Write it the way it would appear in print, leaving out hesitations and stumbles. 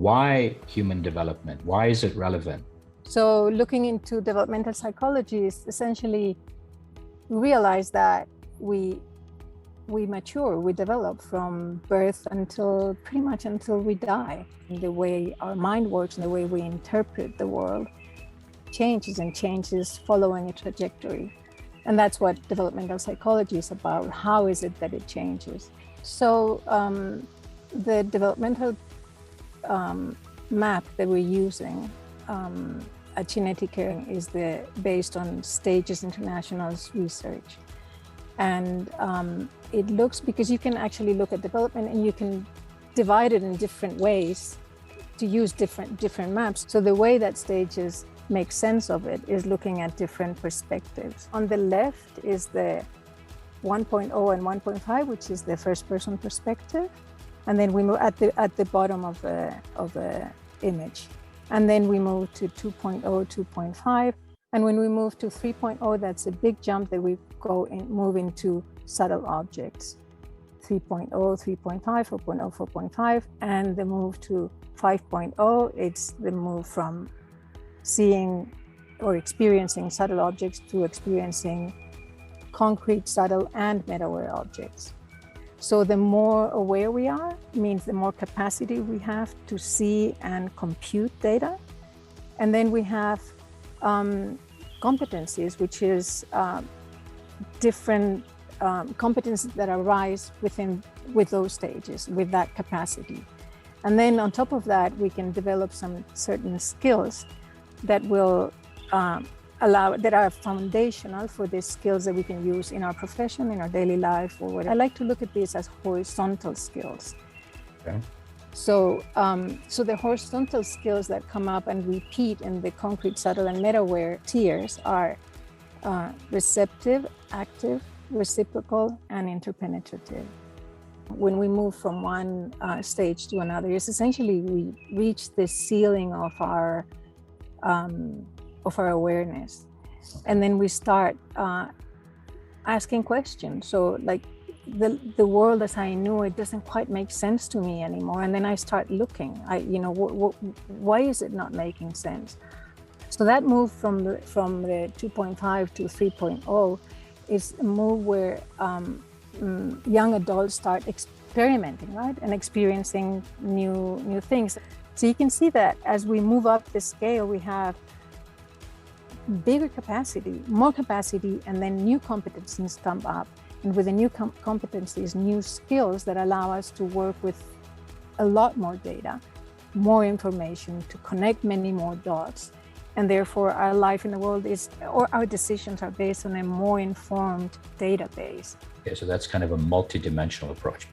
Why human development? Why is it relevant? So looking into developmental psychology is essentially realize that we mature, we develop from birth until pretty much until we die. The way our mind works and the way we interpret the world changes and changes following a trajectory. And that's what developmental psychology is about. How is it that it changes? So the developmental map that we're using at Qineticare is based on Stages International's research. And it looks, because you can actually look at development and you can divide it in different ways to use different maps. So the way that Stages make sense of it is looking at different perspectives. On the left is the 1.0 and 1.5, which is the first person perspective. And then we move at the bottom of the image. And then we move to 2.0, 2.5. And when we move to 3.0, that's a big jump that we move into subtle objects. 3.0, 3.5, 4.0, 4.5. And the move to 5.0, it's the move from seeing or experiencing subtle objects to experiencing concrete, subtle, and meta-aware objects. So the more aware we are means the more capacity we have to see and compute data. And then we have competencies, which is different competencies that arise with those stages, with that capacity. And then on top of that, we can develop some certain skills that will that are foundational for the skills that we can use in our profession, in our daily life, or whatever. I like to look at this as horizontal skills. Okay. So, so the horizontal skills that come up and repeat in the concrete, subtle, and meta-aware tiers are receptive, active, reciprocal, and interpenetrative. When we move from one stage to another, it's essentially we reach the ceiling of our awareness, and then we start asking questions. So, like the world as I knew it doesn't quite make sense to me anymore, and then I start looking. Why is it not making sense? So that move from the 2.5 to 3.0 is a move where young adults start experimenting, right, and experiencing new things. So you can see that as we move up the scale, we have bigger capacity, more capacity, and then new competencies come up. And with the new competencies, new skills that allow us to work with a lot more data, more information, to connect many more dots. And therefore, our life in the world or our decisions are based on a more informed database. Okay, so that's kind of a multidimensional approach.